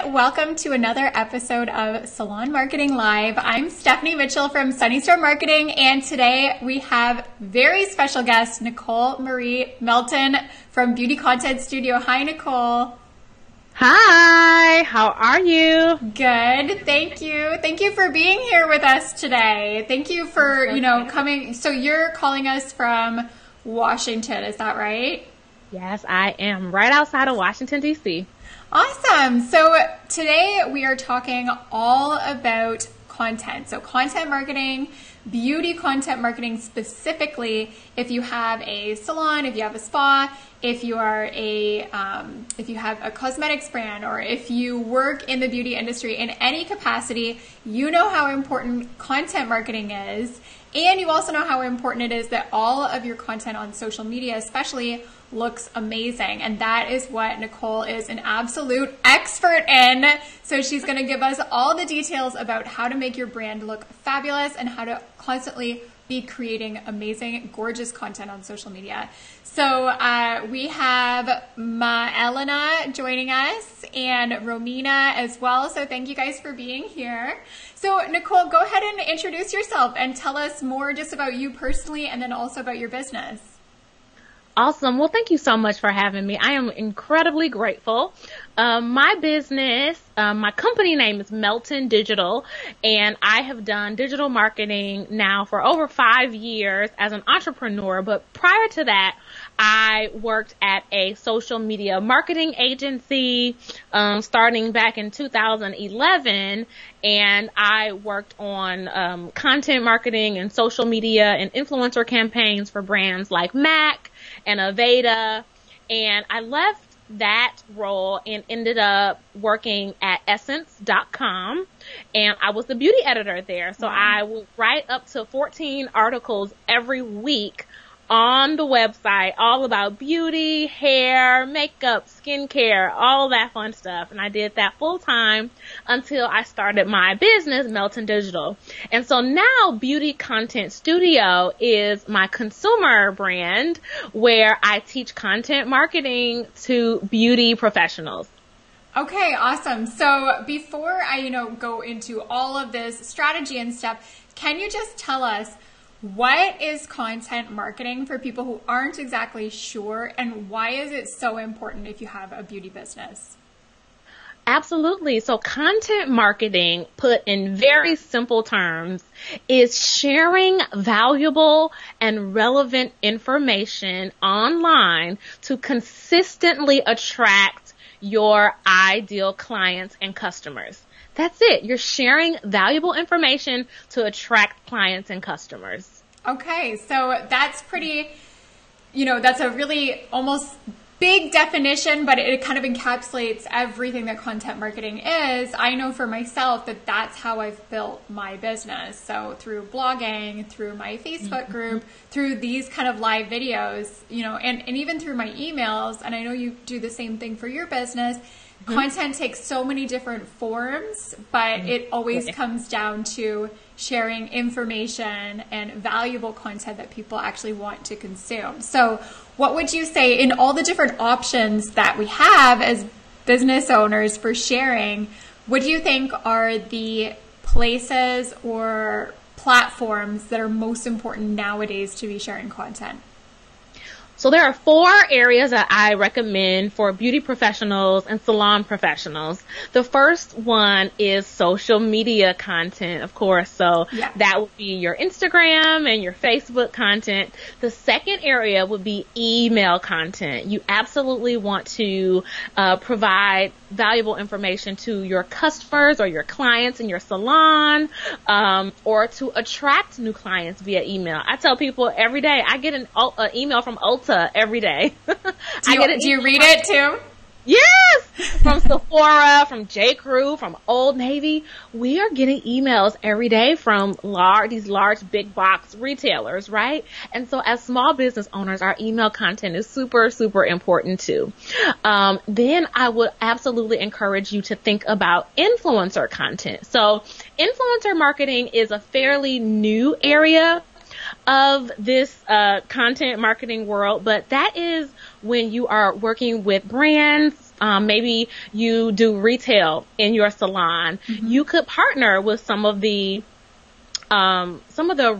Welcome to another episode of Salon Marketing Live. I'm Stephanie Mitchell from Sunny Star Marketing, and today we have very special guest, Nicole Marie Melton from Beauty Content Studio. Hi, Nicole. Hi, how are you? Good, thank you. Thank you for being here with us today. Thank you for, coming. So you're calling us from Washington, is that right? Yes, I am right outside of Washington, D.C. Awesome. So today we are talking all about content. So content marketing, beauty content marketing specifically. If you have a salon, if you have a spa, if you are if you have a cosmetics brand, or if you work in the beauty industry in any capacity, you know how important content marketing is. And you also know how important it is that all of your content on social media, especially, looks amazing. And that is what Nicole is an absolute expert in. So she's going to give us all the details about how to make your brand look fabulous and how to constantly be creating amazing, gorgeous content on social media. So we have Elena joining us and Romina as well. So thank you guys for being here. So Nicole, go ahead and introduce yourself and tell us more just about you personally and then also about your business. Awesome. Well, thank you so much for having me. I am incredibly grateful. My business, my company name is Melton Digital, and I have done digital marketing now for over 5 years as an entrepreneur. But prior to that, I worked at a social media marketing agency, starting back in 2011, and I worked on content marketing and social media and influencer campaigns for brands like MAC and Aveda, and I left that role and ended up working at essence.com, and I was the beauty editor there. So I would write up to 14 articles every week on the website, all about beauty, hair, makeup, skincare, all that fun stuff. And I did that full time until I started my business, Melton Digital. And so now Beauty Content Studio is my consumer brand where I teach content marketing to beauty professionals. Okay, awesome. So before I, go into all of this strategy and stuff, can you just tell us what is content marketing for people who aren't exactly sure, and why is it so important if you have a beauty business? Absolutely. So content marketing, put in very simple terms, is sharing valuable and relevant information online to consistently attract your ideal clients and customers. That's it. You're sharing valuable information to attract clients and customers. Okay, so that's pretty, that's a really almost big definition, but it kind of encapsulates everything that content marketing is. I know for myself that that's how I've built my business. So through blogging, through my Facebook group, through these kind of live videos, and even through my emails, and I know you do the same thing for your business. Content takes so many different forms, but it always comes down to sharing information and valuable content that people actually want to consume. So what would you say in all the different options that we have as business owners for sharing, what do you think are the places or platforms that are most important nowadays to be sharing content? So there are 4 areas that I recommend for beauty professionals and salon professionals. The first one is social media content, of course. So that would be your Instagram and your Facebook content. The second area would be email content. You absolutely want to provide valuable information to your customers or your clients in your salon, or to attract new clients via email. I tell people every day, I get an email from Ulta every day. Do you read it too? Yes! From Sephora, from J.Crew, from Old Navy. We are getting emails every day from these large big box retailers, right? And so as small business owners, our email content is super, super important too. Then I would absolutely encourage you to think about influencer content. So influencer marketing is a fairly new area of this content marketing world, but that is when you are working with brands maybe you do retail in your salon, you could partner with some of the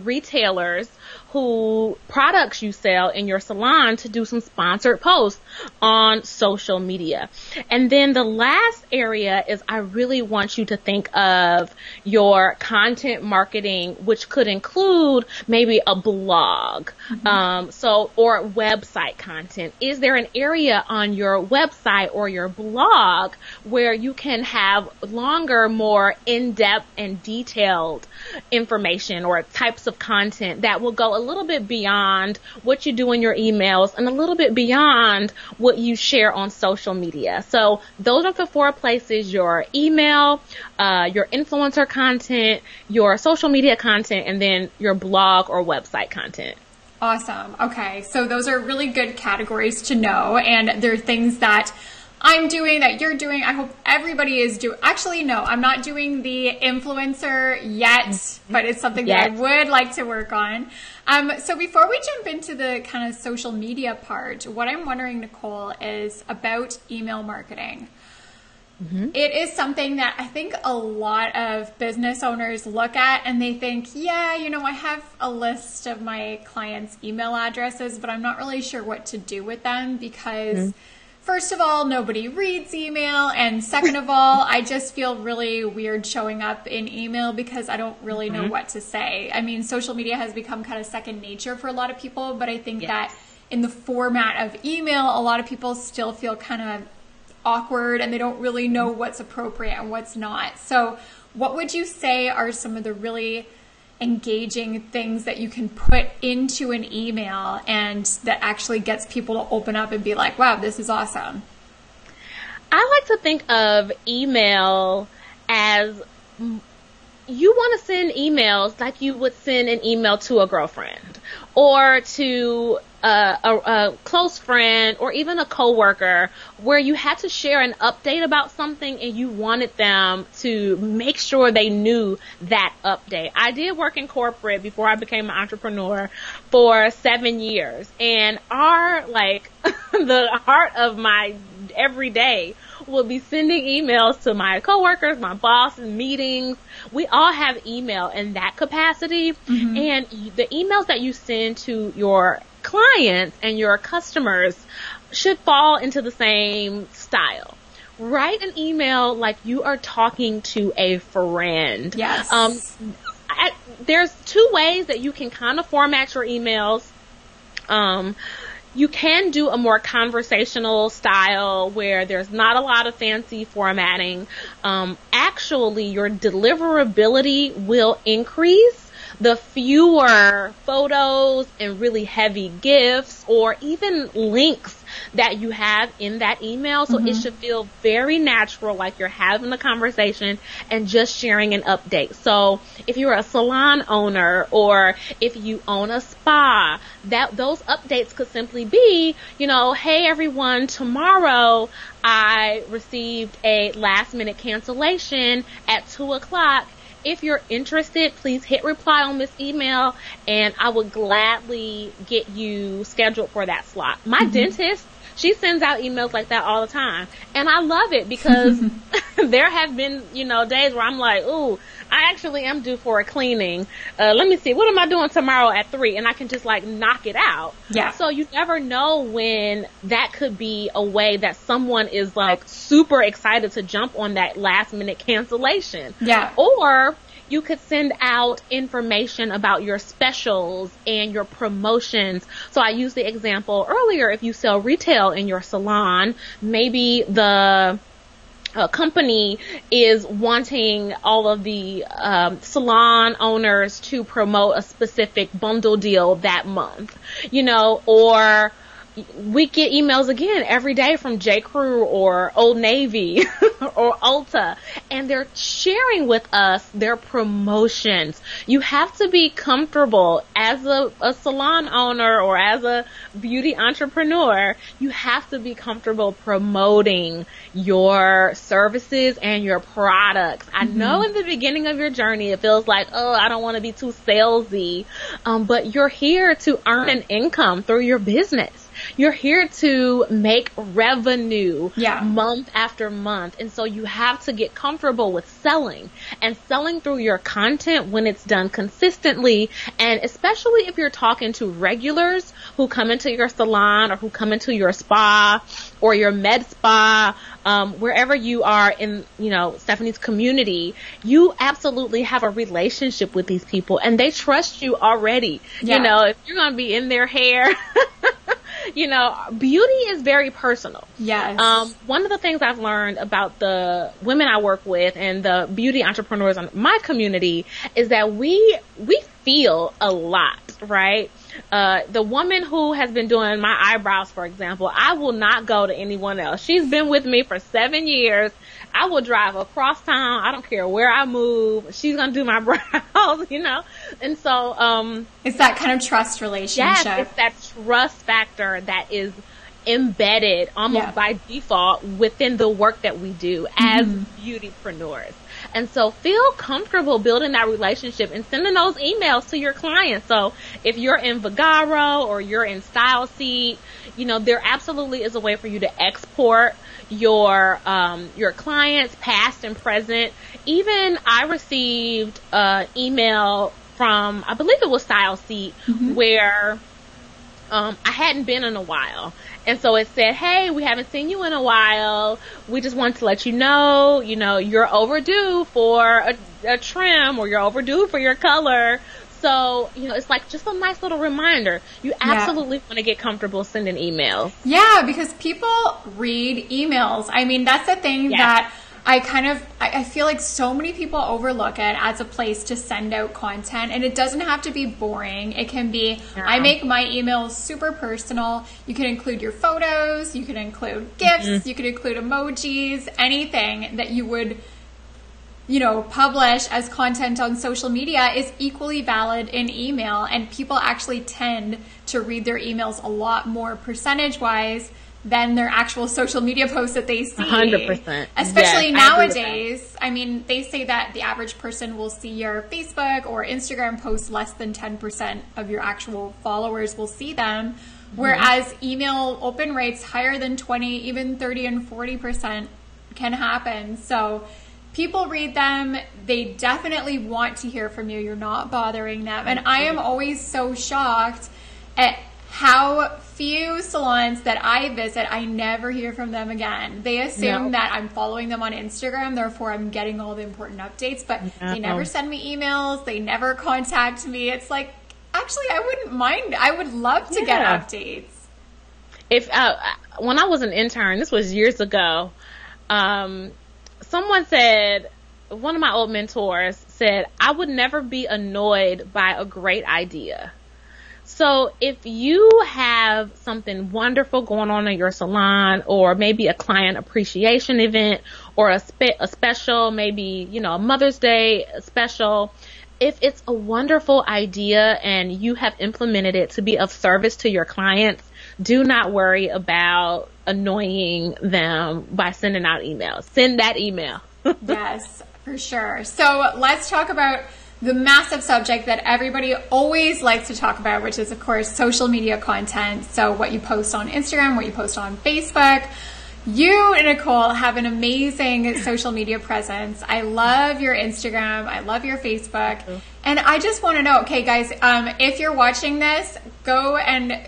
retailers who products you sell in your salon to do some sponsored posts on social media. And then the last area is I really want you to think of your content marketing, which could include maybe a blog, or website content. Is there an area on your website or your blog where you can have longer, more in-depth and detailed information or types of content that will go a little bit beyond what you do in your emails and a little bit beyond what you share on social media? So those are the 4 places: your email, your influencer content, your social media content, and then your blog or website content. Awesome. Okay. So those are really good categories to know. And they're things that I'm doing, that you're doing. I hope everybody is doing. Actually, no, I'm not doing the influencer yet, but it's something that I would like to work on. So before we jump into the kind of social media part, what I'm wondering, Nicole, is about email marketing. It is something that I think a lot of business owners look at and they think, yeah, I have a list of my clients' email addresses, but I'm not really sure what to do with them because first of all, nobody reads email. And second of all, I just feel really weird showing up in email because I don't really know what to say. I mean, social media has become kind of second nature for a lot of people, but I think that in the format of email, a lot of people still feel kind of awkward and they don't really know what's appropriate and what's not. So what would you say are some of the really engaging things that you can put into an email and that actually gets people to open up and be like, wow, this is awesome? I like to think of email as you want to send emails like you would send an email to a girlfriend or to a close friend or even a coworker, where you had to share an update about something and you wanted them to make sure they knew that update. I did work in corporate before I became an entrepreneur for 7 years, and the heart of my everyday will be sending emails to my coworkers, my boss, meetings. We all have email in that capacity. And the emails that you send to your clients and your customers should fall into the same style. Write an email like you are talking to a friend. Yes. There's 2 ways that you can kind of format your emails. You can do a more conversational style where there's not a lot of fancy formatting. Actually, your deliverability will increase the fewer photos and really heavy GIFs or even links that you have in that email. So it should feel very natural, like you're having a conversation and just sharing an update. So if you're a salon owner or if you own a spa, those updates could simply be, hey everyone, tomorrow I received a last minute cancellation at 2:00. If you're interested, please hit reply on this email and I will gladly get you scheduled for that slot. My dentist, she sends out emails like that all the time. And I love it because there have been, days where I'm like, ooh, I actually am due for a cleaning. Let me see, what am I doing tomorrow at 3? And I can just knock it out. Yeah. So you never know when that could be a way that someone is super excited to jump on that last minute cancellation. Yeah. Or you could send out information about your specials and your promotions. So I used the example earlier, if you sell retail in your salon, maybe the company is wanting all of the salon owners to promote a specific bundle deal that month, or we get emails again every day from J. Crew or Old Navy or Ulta, and they're sharing with us their promotions. You have to be comfortable as a salon owner or as a beauty entrepreneur. You have to be comfortable promoting your services and your products. I know in the beginning of your journey it feels like, oh, I don't want to be too salesy, but you're here to earn an income through your business. You're here to make revenue Yeah. month after month. And so you have to get comfortable with selling and selling through your content when it's done consistently. And especially if you're talking to regulars who come into your salon or who come into your spa or your med spa, wherever you are in, Stephanie's community, you absolutely have a relationship with these people and they trust you already. Yeah. If you're going to be in their hair, beauty is very personal. Yes. One of the things I've learned about the women I work with and the beauty entrepreneurs in my community is that we feel a lot, right? The woman who has been doing my eyebrows, for example, I will not go to anyone else. She's been with me for 7 years. I will drive across town. I don't care where I move. She's going to do my brows, And so, it's that kind of trust relationship. yes, it's that trust factor that is embedded almost by default within the work that we do as beautypreneurs. And so feel comfortable building that relationship and sending those emails to your clients. So if you're in Vagaro or you're in Style Seed, there absolutely is a way for you to export your clients, past and present. Even I received an email from, I believe it was Style Seed, where I hadn't been in a while. And so it said, hey, we haven't seen you in a while. We just wanted to let you know, you're overdue for a trim or you're overdue for your color. So, it's like just a nice little reminder. You absolutely want to get comfortable sending emails. Yeah, because people read emails. I mean, that's the thing that I feel like so many people overlook it as a place to send out content, and it doesn't have to be boring. It can be, I make my emails super personal. You can include your photos, you can include GIFs, you can include emojis, anything that you would, publish as content on social media is equally valid in email, and people actually tend to read their emails a lot more percentage-wise than their actual social media posts that they see. 100%. Especially nowadays. I mean, they say that the average person will see your Facebook or Instagram posts less than 10% of your actual followers will see them. Whereas email open rates higher than 20, even 30 and 40% can happen. So people read them. They definitely want to hear from you. You're not bothering them. And I am always so shocked at how few salons that I visit, I never hear from them again. They assume that I'm following them on Instagram, therefore I'm getting all the important updates, but they never send me emails. They never contact me. It's like, actually, I wouldn't mind. I would love to get updates. If when I was an intern, this was years ago, someone said, one of my old mentors said, I would never be annoyed by a great idea. So if you have something wonderful going on in your salon, or maybe a client appreciation event, or a special, maybe, a Mother's Day special, if it's a wonderful idea and you have implemented it to be of service to your clients, do not worry about annoying them by sending out emails. Send that email. Yes, for sure. So let's talk about the massive subject that everybody always likes to talk about, which is, of course, social media content. So what you post on Instagram, what you post on Facebook. You, Nicole, have an amazing social media presence. I love your Instagram. I love your Facebook. And I just want to know, okay, guys, if you're watching this, go and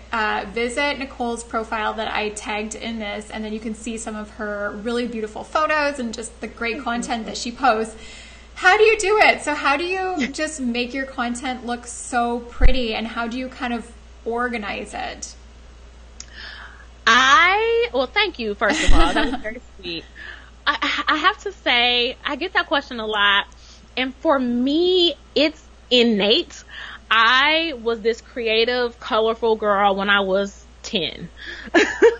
visit Nicole's profile that I tagged in this, and then you can see some of her really beautiful photos and just the great content that she posts. How do you do it? So how do you just make your content look so pretty, and how do you kind of organize it? Well, thank you, first of all. That was very sweet. I have to say, I get that question a lot. And for me, it's innate. I was this creative, colorful girl when I was 10.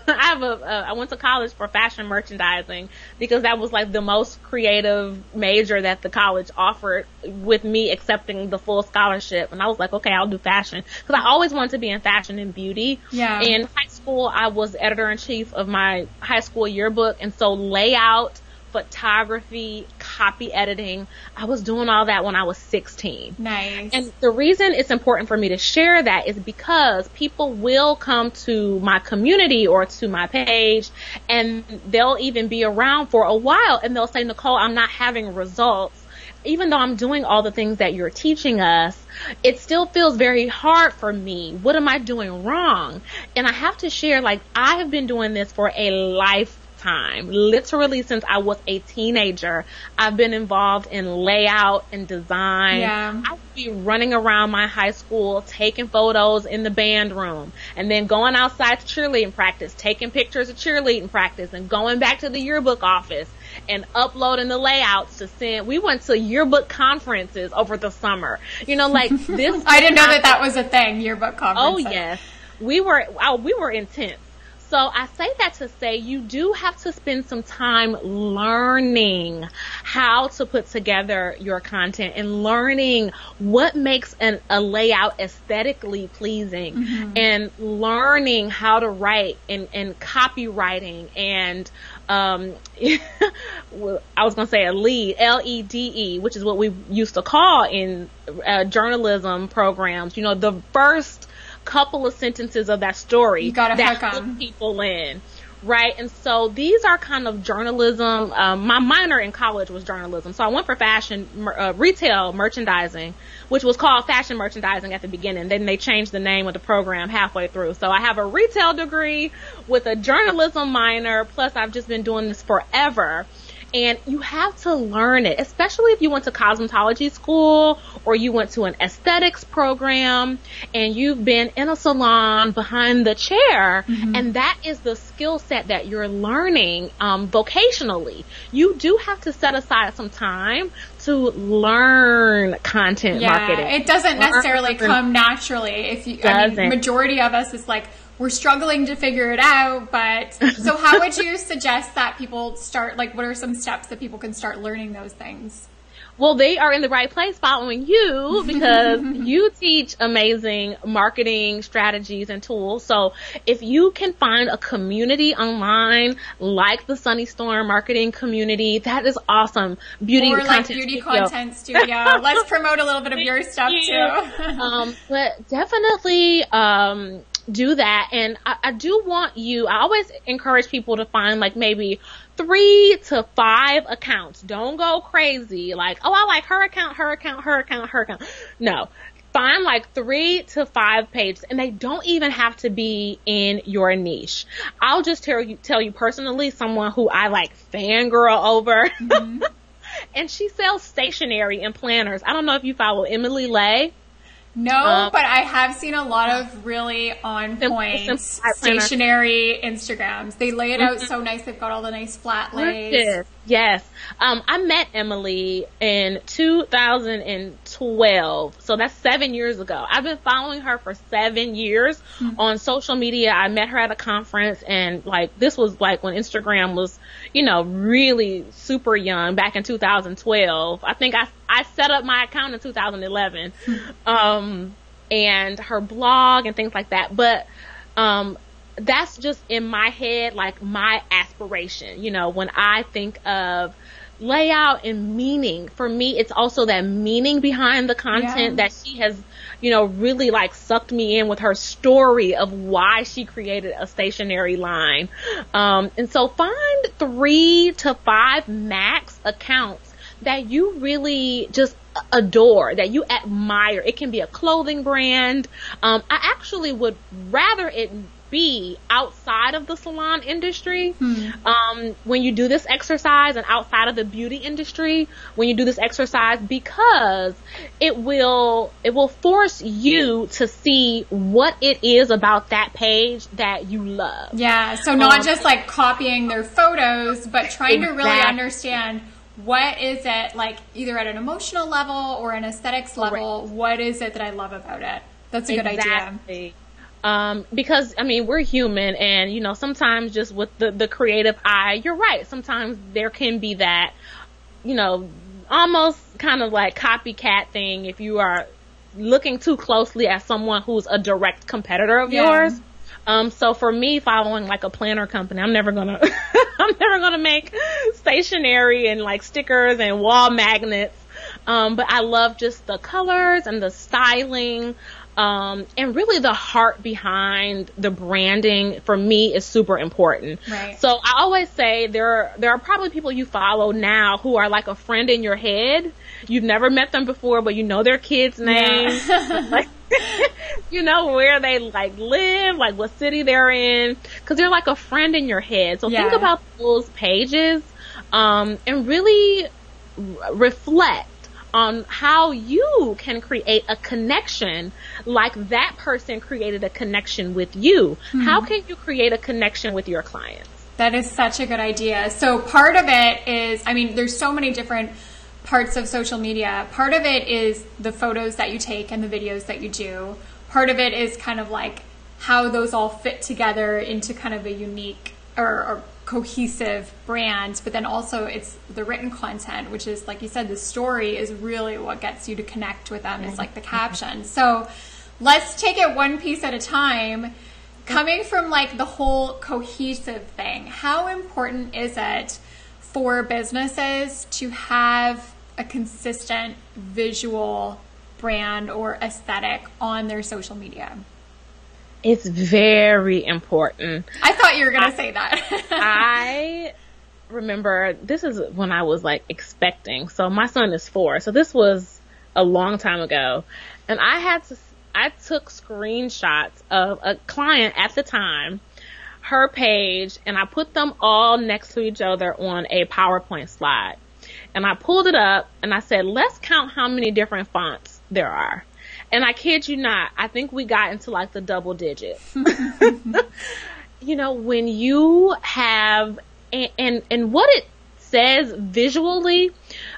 I went to college for fashion merchandising because that was like the most creative major that the college offered, with me accepting the full scholarship. And I was like, okay, I'll do fashion, because I always wanted to be in fashion and beauty. Yeah. In high school, I was editor-in-chief of my high school yearbook. And so layout, photography, copy editing. I was doing all that when I was 16. Nice. And the reason it's important for me to share that is because people will come to my community or to my page, and they'll even be around for a while, and they'll say, Nicole, I'm not having results. Even though I'm doing all the things that you're teaching us, it still feels very hard for me. What am I doing wrong? And I have to share, like, I have been doing this for a lifetime. Literally since I was a teenager, I've been involved in layout and design. Yeah. I would be running around my high school, taking photos in the band room, and then going outside to cheerleading practice, taking pictures of cheerleading practice, and going back to the yearbook office and uploading the layouts to send. We went to yearbook conferences over the summer. You know, like this. I didn't know that was a thing, yearbook conferences. Oh, yes. We were intense. So I say that to say you do have to spend some time learning how to put together your content and learning what makes a layout aesthetically pleasing, and learning how to write and copywriting and I was going to say a lead, LEDE, which is what we used to call in journalism programs, you know, the first couple of sentences of that story you gotta that hook hook people in, right? And so these are kind of journalism. My minor in college was journalism, so I went for fashion retail merchandising, which was called fashion merchandising at the beginning. Then they changed the name of the program halfway through. So I have a retail degree with a journalism minor, plus I've just been doing this forever. And you have to learn it, especially if you went to cosmetology school or you went to an aesthetics program and you've been in a salon behind the chair, and that is the skill set that you're learning vocationally. You do have to set aside some time to learn content marketing. It doesn't necessarily come naturally. I mean, majority of us is like, we're struggling to figure it out, but so how would you suggest that people start, like, what are some steps that people can start learning those things? Well, they are in the right place following you because you teach amazing marketing strategies and tools. So if you can find a community online like the Sunny Storm marketing community, that is awesome. Beauty content studio. Let's promote a little bit of your stuff too. But definitely, do that. And I do want you, I always encourage people to find like maybe 3 to 5 accounts. Don't go crazy. Like, oh, I like her account, her account, her account, her account. No. Find like 3 to 5 pages, and they don't even have to be in your niche. I'll just tell you personally, someone who I like fangirl over, and she sells stationery and planners. I don't know if you follow Emily Lay. No, but I have seen a lot of really on point stationery Instagrams. They lay it out so nice. They've got all the nice flat lays. Yes. I met Emily in 2012. So that's 7 years ago. I've been following her for 7 years on social media. I met her at a conference, and like, this was like when Instagram was, you know, really super young back in 2012. I think I set up my account in 2011. And her blog and things like that. But, that's just in my head, like my aspiration. You know, when I think of layout and meaning, for me, it's also that meaning behind the content that she has, you know, really like sucked me in with her story of why she created a stationery line. And so find 3 to 5 max accounts that you really just adore, that you admire. It can be a clothing brand. I actually would rather it be outside of the salon industry. When you do this exercise, and outside of the beauty industry, when you do this exercise, because it will force you to see what it is about that page that you love. Yeah. So not just like copying their photos, but trying to really understand what is it, like, either at an emotional level or an aesthetics level, what is it that I love about it? That's a good idea. Because, I mean, we're human, and, you know, sometimes just with the creative eye, you're right. Sometimes there can be that, you know, almost kind of like copycat thing if you are looking too closely at someone who's a direct competitor of yours. So for me, following like a planner company, I'm never gonna, I'm never gonna make stationery and like stickers and wall magnets. But I love just the colors and the styling. And really the heart behind the branding for me is super important. Right. So I always say there are probably people you follow now who are like a friend in your head. You've never met them before, but you know their kids' names. Yeah. Like, you know where they like live, like what city they're in, because they're like a friend in your head. So think about those pages, and really reflect on how you can create a connection like that person created a connection with you. Mm-hmm. How can you create a connection with your clients? That is such a good idea. So part of it is, I mean, there's so many different parts of social media. Part of it is the photos that you take and the videos that you do. Part of it is kind of like how those all fit together into kind of a unique or cohesive brand, but then also it's the written content, which is, like you said, the story is really what gets you to connect with them. It's like the caption. So let's take it one piece at a time. Coming from like the whole cohesive thing, how important is it for businesses to have a consistent visual brand or aesthetic on their social media? It's very important. I thought you were going to say that. I remember, this is when I was like expecting. So my son is 4. So this was a long time ago. And I took screenshots of a client at the time, her page, and I put them all next to each other on a PowerPoint slide. And I pulled it up and I said, let's count how many different fonts there are. And I kid you not, I think we got into like the double digits. You know, when you have, and what it says visually,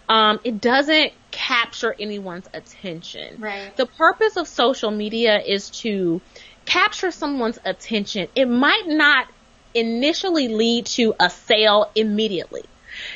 it doesn't capture anyone's attention. Right. The purpose of social media is to capture someone's attention. It might not initially lead to a sale immediately.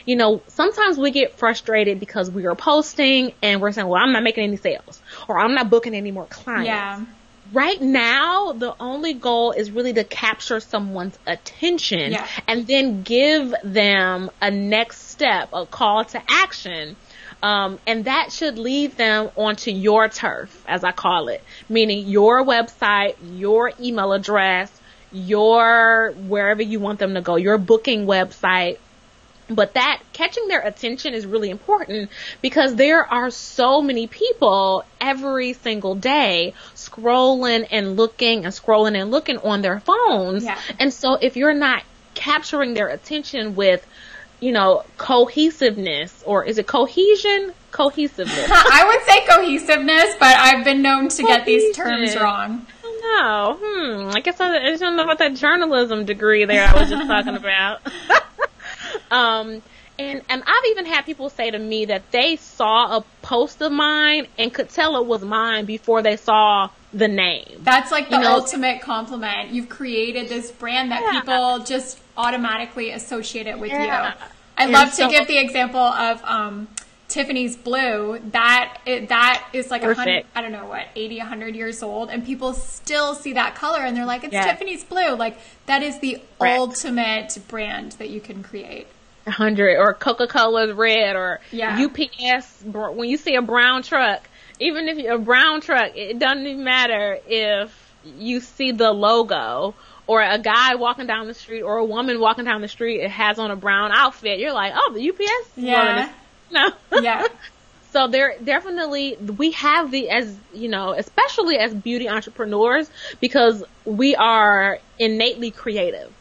You know, sometimes we get frustrated because we are posting and we're saying, well, I'm not making any sales or I'm not booking any more clients. Yeah. Right now, the only goal is really to capture someone's attention and then give them a next step, a call to action. And that should lead them onto your turf, as I call it, meaning your website, your email address, your wherever you want them to go, your booking website. But that catching their attention is really important because there are so many people every single day scrolling and looking on their phones. Yeah. And so if you're not capturing their attention with, you know, cohesiveness, or is it cohesion? Cohesiveness. I would say cohesiveness, but I've been known to get these terms wrong. Oh, I guess I don't know about that journalism degree there I was just talking about. And I've even had people say to me that they saw a post of mine and could tell it was mine before they saw the name. That's like the ultimate compliment. You've created this brand that people just automatically associate it with you. I love to give the example of Tiffany's Blue. That is like 100, I don't know what, 80, 100 years old, and people still see that color and they're like, it's Tiffany's Blue. Like, that is the ultimate brand that you can create. 100, or Coca-Cola's red, or UPS. When you see a brown truck, even if you're a brown truck, it doesn't even matter if you see the logo, or a guy walking down the street or a woman walking down the street, it has on a brown outfit. You're like, oh, the UPS woman. No. Yeah. So there definitely, we have as you know, especially as beauty entrepreneurs, because we are innately creative.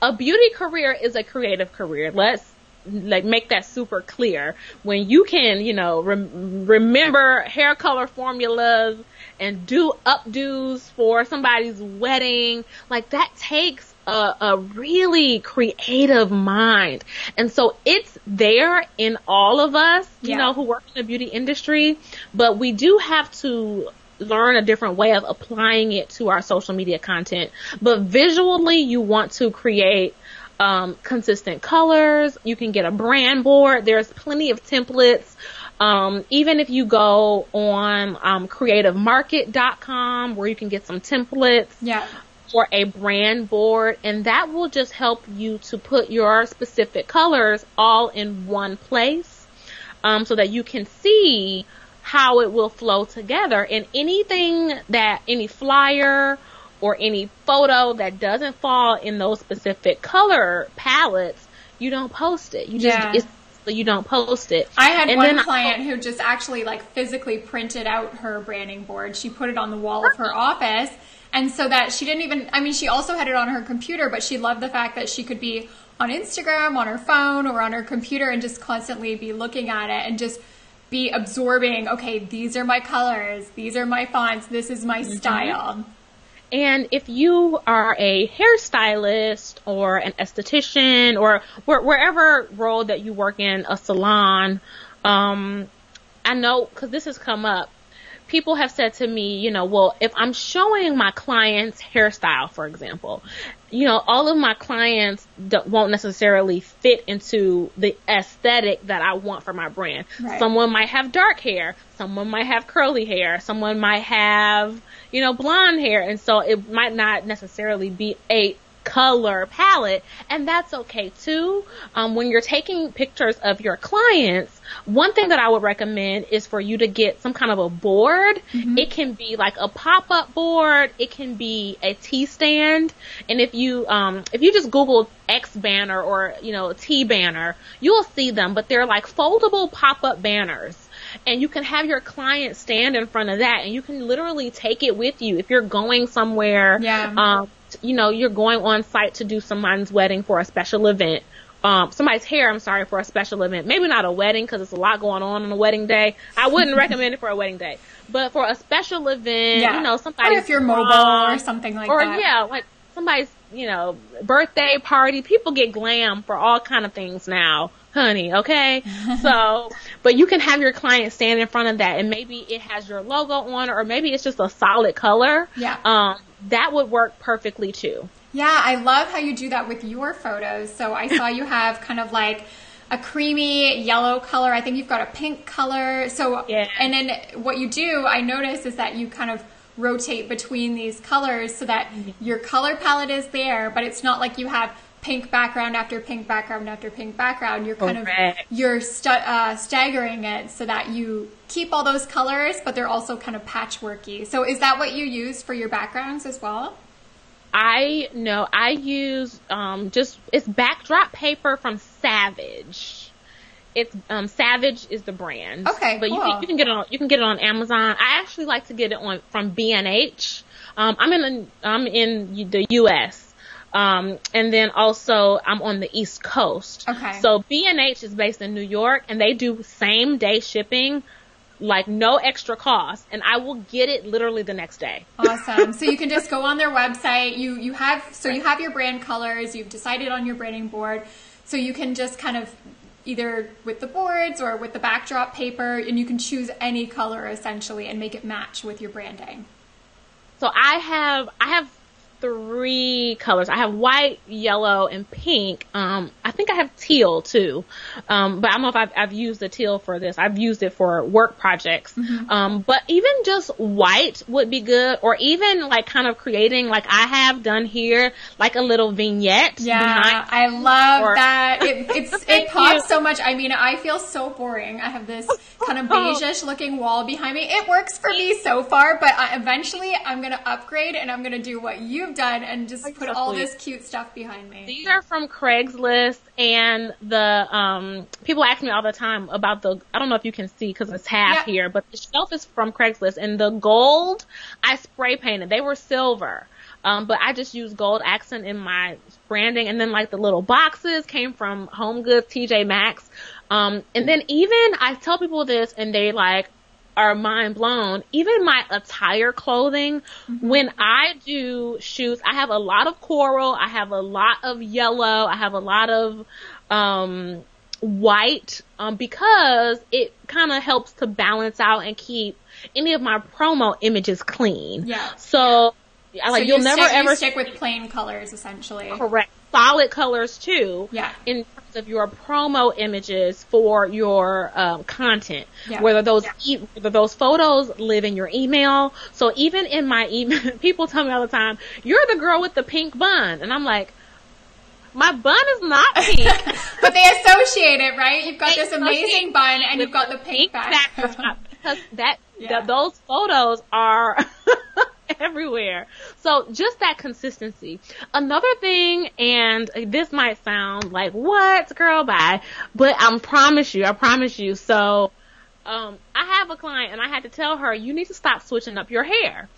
A beauty career is a creative career. Let's make that super clear. When you can, you know, remember hair color formulas and do updos for somebody's wedding, like that takes a really creative mind. And so it's there in all of us, you know, who work in the beauty industry, but we do have to learn a different way of applying it to our social media content. But visually, you want to create consistent colors. You can get a brand board. There's plenty of templates. Even if you go on creativemarket.com, where you can get some templates. Yeah. for a brand board, and that will just help you to put your specific colors all in one place, so that you can see how it will flow together. And any flyer or any photo that doesn't fall in those specific color palettes, you don't post it. You don't post it. I had one client who just actually like physically printed out her branding board. She put it on the wall of her office. And so that she didn't even, I mean, she also had it on her computer, but she loved the fact that she could be on Instagram, on her phone, or on her computer and just constantly be looking at it and just be absorbing, okay, these are my colors, these are my fonts, this is my style. And if you are a hairstylist or an esthetician or wherever role that you work in, a salon, I know, because this has come up, people have said to me, you know, well, if I'm showing my clients hairstyle, for example, you know, all of my clients won't necessarily fit into the aesthetic that I want for my brand. Right. Someone might have dark hair. Someone might have curly hair. Someone might have, you know, blonde hair. And so it might not necessarily be a color palette, and that's okay too. When you're taking pictures of your clients, one thing that I would recommend is for you to get some kind of a board. It can be like a pop-up board, it can be a T stand, and if you just Google X banner or, you know, T banner, you'll see them, but they're like foldable pop-up banners. And you can have your client stand in front of that, and you can literally take it with you if you're going somewhere. You know, you're going on site to do someone's wedding for a special event. Somebody's hair, I'm sorry, for a special event. Maybe not a wedding, because there's a lot going on a wedding day. I wouldn't recommend it for a wedding day. But for a special event, you know, somebody's... Or if you're mobile or something like that. Or, yeah, like somebody's, you know, birthday party. People get glam for all kind of things now, honey, okay? So, but you can have your client stand in front of that, and maybe it has your logo on, or maybe it's just a solid color. That would work perfectly too. Yeah, I love how you do that with your photos. So I saw you have kind of like a creamy yellow color. I think you've got a pink color. So, and then what you do, I notice, is that you kind of rotate between these colors so that your color palette is there, but it's not like you have pink background after pink background after pink background. You're kind of, you're staggering it so that you keep all those colors, but they're also kind of patchworky. So is that what you use for your backgrounds as well? I use it's backdrop paper from Savage. It's Savage is the brand. Okay, but cool. you can get it on Amazon. I actually like to get it from B&H. I'm in the US. And then also I'm on the East Coast. Okay. So B&H is based in New York, and they do same day shipping, like no extra cost, and I will get it literally the next day. Awesome. So you can just go on their website. You have your brand colors. You've decided on your branding board. So you can just kind of either with the boards or with the backdrop paper, and you can choose any color essentially and make it match with your branding. So I have 3 colors. I have white, yellow, and pink. I think I have teal too. But I don't know if I've used the teal for this. I've used it for work projects. But even just white would be good, or even like kind of creating, like I have done here, like a little vignette. Yeah, I love that. It pops so much. I mean, I feel so boring. I have this kind of beige-ish looking wall behind me. It works for me so far, but eventually I'm going to upgrade, and I'm going to do what you've done and just put all this cute stuff behind me. These are from Craigslist, and the people ask me all the time about I don't know if you can see because it's half here, but the shelf is from Craigslist, and the gold I spray painted. They were silver. But I just used gold accent in my branding, and then like the little boxes came from Home Goods, TJ Maxx. And then even I tell people this, and they like are mind blown. Even my attire clothing, when I do shoots, I have a lot of coral, I have a lot of yellow, I have a lot of white, because it kind of helps to balance out and keep any of my promo images clean. Yeah. So like you'll never ever stick with plain colors essentially. Correct. Solid colors too. Yeah. In terms of your promo images for your content, Yeah. whether those photos live in your email. So even in my email, people tell me all the time, "You're the girl with the pink bun," and I'm like, my bun is not pink. But they associate it, right? You've got this amazing bun and you've got the pink backdrop. Because those photos are everywhere. So just that consistency. Another thing, and this might sound like, what, girl, bye, but I promise you. So, I have a client and I had to tell her, you need to stop switching up your hair.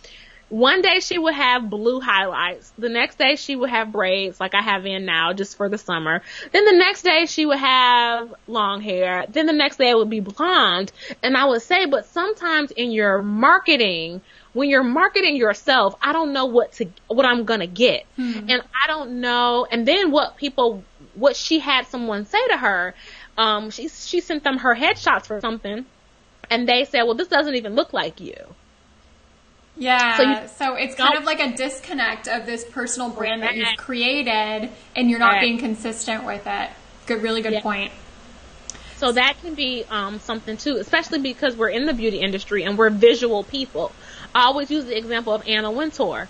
One day she would have blue highlights. The next day she would have braids like I have in now just for the summer. Then the next day she would have long hair. Then the next day it would be blonde. And I would say, but sometimes in your marketing, when you're marketing yourself, I don't know what I'm going to get. And I don't know. And then what she had someone say to her, she sent them her headshots for something and they said, well, this doesn't even look like you. Yeah, so it's kind of like a disconnect of this personal brand that you've created and you're not being consistent with it. Really good point. So that can be something too, especially because we're in the beauty industry and we're visual people. I always use the example of Anna Wintour.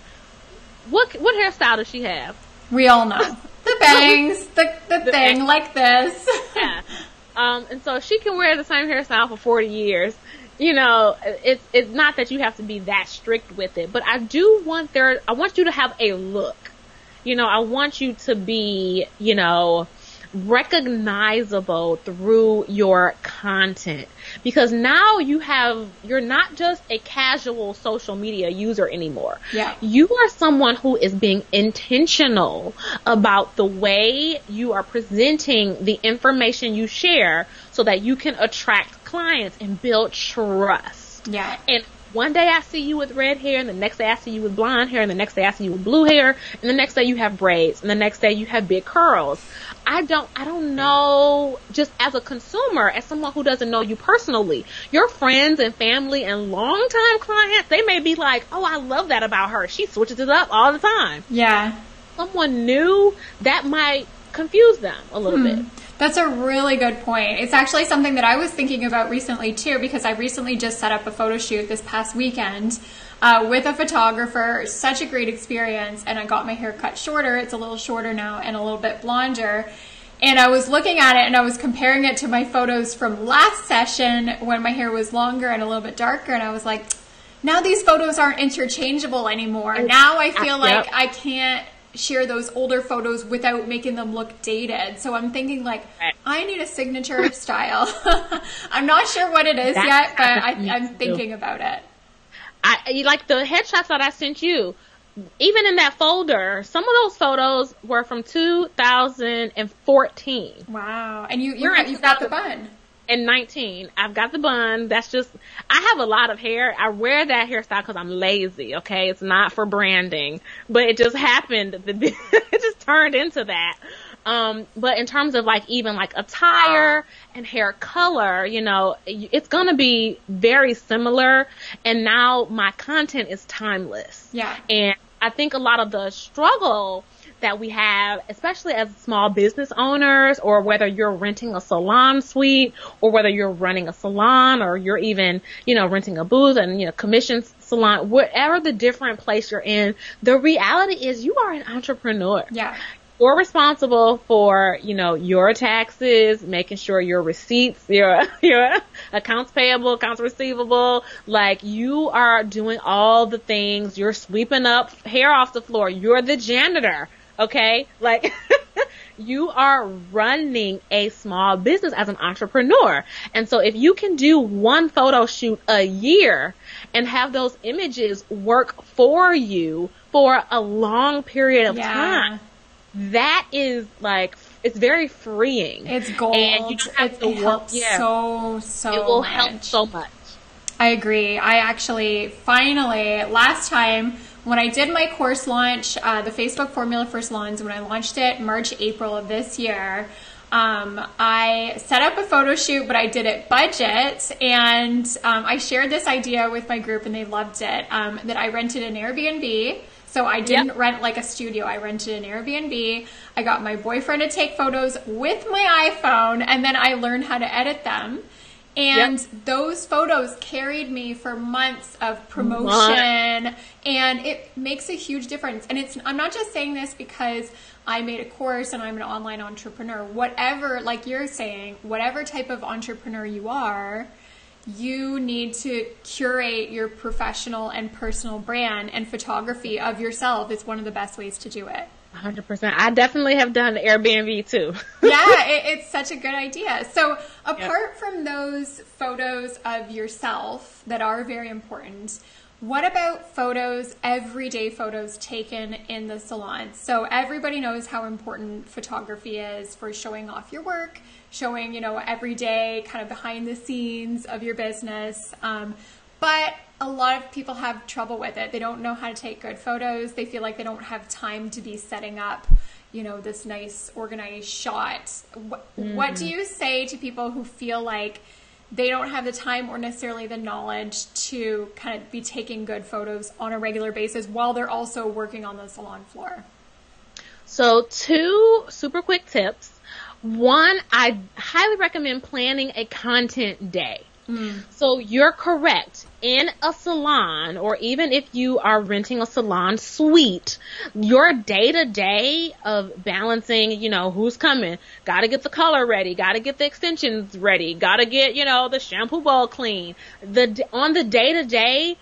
What hairstyle does she have? We all know. The bangs, the thing like this. Yeah. And so she can wear the same hairstyle for 40 years. You know, it's not that you have to be that strict with it, but I want you to have a look. You know, I want you to be, you know, recognizable through your content, because now you're not just a casual social media user anymore. Yeah. You are someone who is being intentional about the way you are presenting the information you share so that you can attract clients and build trust. Yeah. And one day I see you with red hair, and the next day I see you with blonde hair, and the next day I see you with blue hair, and the next day you have braids, and the next day you have big curls. I don't know, just as a consumer, as someone who doesn't know you personally, your friends and family and longtime clients, they may be like, oh, I love that about her. She switches it up all the time. Yeah. Someone new, that might confuse them a little bit. That's a really good point. It's actually something that I was thinking about recently too, because I recently just set up a photo shoot this past weekend with a photographer. Such a great experience. And I got my hair cut shorter. It's a little shorter now and a little bit blonder. And I was looking at it and I was comparing it to my photos from last session when my hair was longer and a little bit darker. And I was like, now these photos aren't interchangeable anymore. Now I feel like I can't share those older photos without making them look dated. So I'm thinking like, I need a signature style. I'm not sure what it is yet, but I'm thinking about it. Like the headshots that I sent you, even in that folder, some of those photos were from 2014. Wow. And you've got the bun. And 19. I've got the bun. That's just, I have a lot of hair. I wear that hairstyle because I'm lazy, okay? It's not for branding, but it just happened. It just turned into that. But in terms of like even like attire and hair color, you know, it's going to be very similar. And now my content is timeless. Yeah. And I think a lot of the struggle that we have, especially as small business owners, or whether you're renting a salon suite, or whether you're running a salon, or you're even, you know, renting a booth and, you know, commission salon, whatever the different place you're in, the reality is you are an entrepreneur. Yeah. You're responsible for, you know, your taxes, making sure your receipts, your accounts payable, accounts receivable, like you are doing all the things. You're sweeping up hair off the floor. You're the janitor. Okay? Like, you are running a small business as an entrepreneur. And so if you can do one photo shoot a year and have those images work for you for a long period of time, that is like, it's very freeing. It's gold. And you don't have to work. So it will much. help so much. I agree. I actually finally, last time when I did my course launch, the Facebook Formula for Salons, when I launched it March, April of this year, I set up a photo shoot, but I did it budget, and I shared this idea with my group and they loved it, that I rented an Airbnb. So I didn't rent like a studio. I rented an Airbnb. I got my boyfriend to take photos with my iPhone, and then I learned how to edit them. And those photos carried me for months of promotion, and it makes a huge difference. And I'm not just saying this because I made a course and I'm an online entrepreneur. Whatever, like you're saying, whatever type of entrepreneur you are, you need to curate your professional and personal brand, and photography of yourself is one of the best ways to do it. 100%. I definitely have done Airbnb too. It's such a good idea. So apart from those photos of yourself that are very important, what about photos, everyday photos taken in the salon? So everybody knows how important photography is for showing off your work, showing, you know, everyday kind of behind the scenes of your business. But a lot of people have trouble with it. They don't know how to take good photos. They feel like they don't have time to be setting up, you know, this nice organized shot. What do you say to people who feel like they don't have the time or necessarily the knowledge to kind of be taking good photos on a regular basis while they're also working on the salon floor? So 2 super quick tips. 1, I highly recommend planning a content day. So you're correct. In a salon, or even if you are renting a salon suite, your day-to-day of balancing, you know, who's coming, got to get the color ready, got to get the extensions ready, got to get, you know, the shampoo bowl clean. On the day-to-day,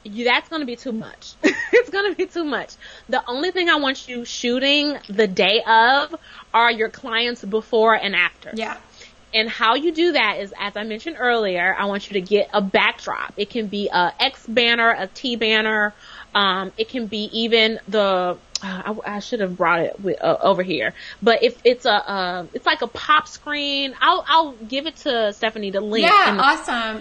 that's going to be too much. It's going to be too much. The only thing I want you shooting the day of are your clients before and after. Yeah. And how you do that is, as I mentioned earlier, I want you to get a backdrop. It can be a X banner, a T banner. It can be even the, I should have brought it over here. But if it's it's like a pop screen. I'll give it to Stephanie the link. Yeah, awesome.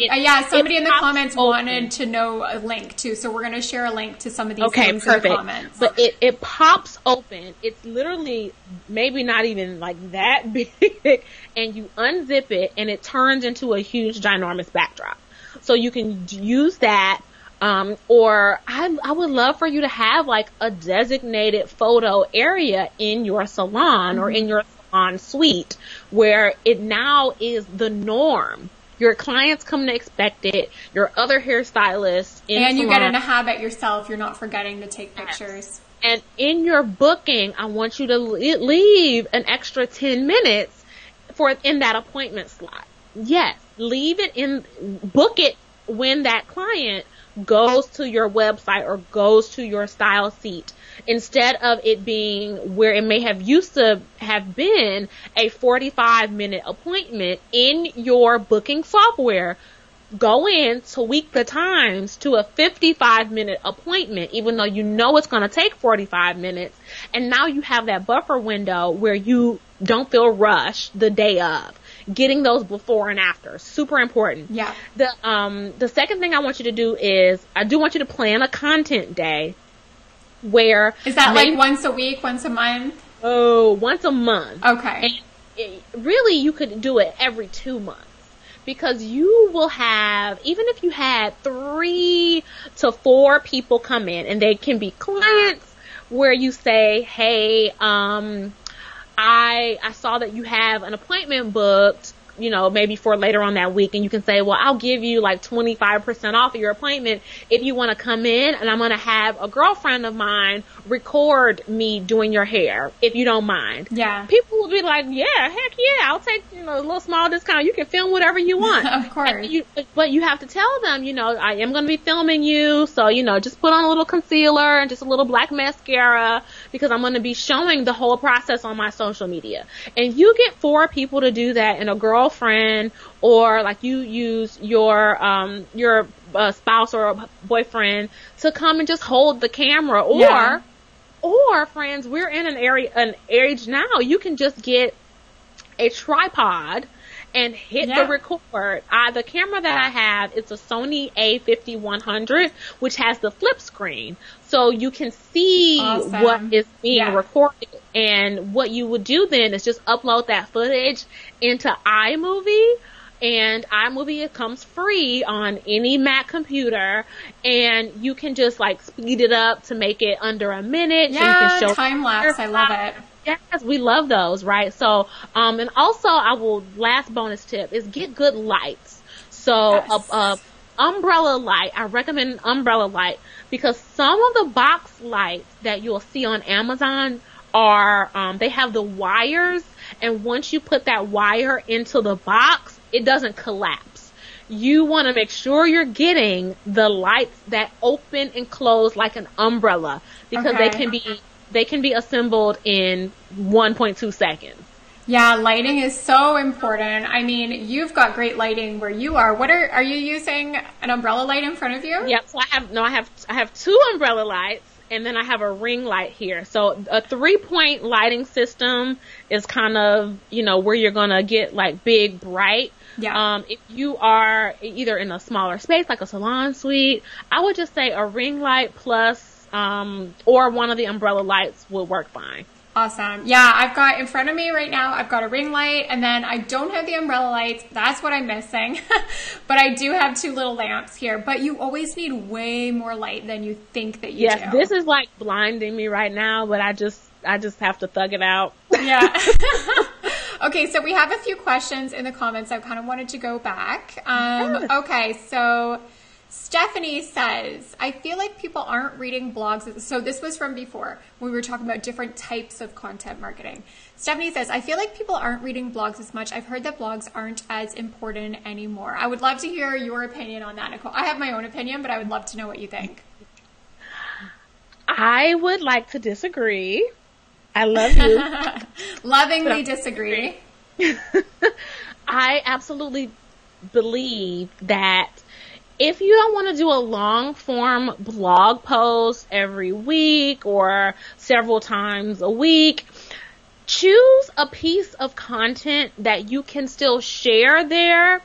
Somebody in the comments wanted to know a link too, so we're going to share a link to some of these links in the comments. But it pops open. It's literally maybe not even like that big, and you unzip it and it turns into a huge ginormous backdrop. So you can use that. Or I would love for you to have like a designated photo area in your salon or in your salon suite where it now is the norm. Your clients come to expect it. Your other hairstylists and you get in a habit yourself. You're not forgetting to take pictures. And in your booking, I want you to leave an extra 10 minutes in that appointment slot. Yes, leave it book it when that client goes to your website or goes to your style seat, instead of it being where it may have used to have been a 45-minute appointment in your booking software. Go in, tweak the times to a 55-minute appointment, even though you know it's going to take 45 minutes. And now you have that buffer window where you don't feel rushed the day of. Getting those before and after, super important. Yeah. The second thing I want you to do is, I do want you to plan a content day where. Is that like once a week, once a month? Oh, once a month. Okay. And really, you could do it every 2 months. Because you will have, even if you had 3 to 4 people come in, and they can be clients where you say, hey, I saw that you have an appointment booked, you know, maybe for later on that week, and you can say, well, I'll give you like 25% off of your appointment if you want to come in, and I'm going to have a girlfriend of mine record me doing your hair, if you don't mind. Yeah. People will be like, yeah, heck yeah, I'll take, you know, a little small discount. You can film whatever you want. Of course. But you have to tell them, you know, I am going to be filming you, so, you know, just put on a little concealer and just a little black mascara, because I'm going to be showing the whole process on my social media. And you get 4 people to do that, and a girlfriend, or like you use your spouse or a boyfriend to come and just hold the camera, or friends, we're in an age now, you can just get a tripod and hit the record. The camera that I have, it's a Sony A5100, which has the flip screen. So you can see what is being recorded. And what you would do then is just upload that footage into iMovie, And iMovie, it comes free on any Mac computer, and you can just like speed it up to make it under a minute. Yeah, so you can show time lapse. I love it. Yes, we love those, right? So, and also last bonus tip is get good lights. So, Yes. Umbrella light, I recommend an umbrella light, because some of the box lights that you'll see on Amazon are, they have the wires, and once you put that wire into the box, it doesn't collapse. You want to make sure you're getting the lights that open and close like an umbrella, because they can be assembled in 1.2 seconds. Yeah, lighting is so important. I mean, you've got great lighting where you are. Are you using an umbrella light in front of you? Yep. So I have two umbrella lights, and then I have a ring light here. So a 3-point lighting system is kind of, where you're going to get like big, bright. Yeah. If you are either in a smaller space, like a salon suite, I would just say a ring light plus, or one of the umbrella lights will work fine. Awesome. Yeah, I've got in front of me right now, I've got a ring light, and then I don't have the umbrella lights. That's what I'm missing. But I do have 2 little lamps here. But you always need way more light than you think that you do. Yes, this is like blinding me right now, but I just have to thug it out. Yeah. Okay, so we have a few questions in the comments. I kind of wanted to go back. Okay, so Stephanie says, I feel like people aren't reading blogs. So this was from before when we were talking about different types of content marketing. Stephanie says, I feel like people aren't reading blogs as much. I've heard that blogs aren't as important anymore. I would love to hear your opinion on that, Nicole. I have my own opinion, but I would love to know what you think. I would like to disagree. I love you. Lovingly disagree. I absolutely believe that if you don't want to do a long form blog post every week or several times a week, choose a piece of content that you can still share there.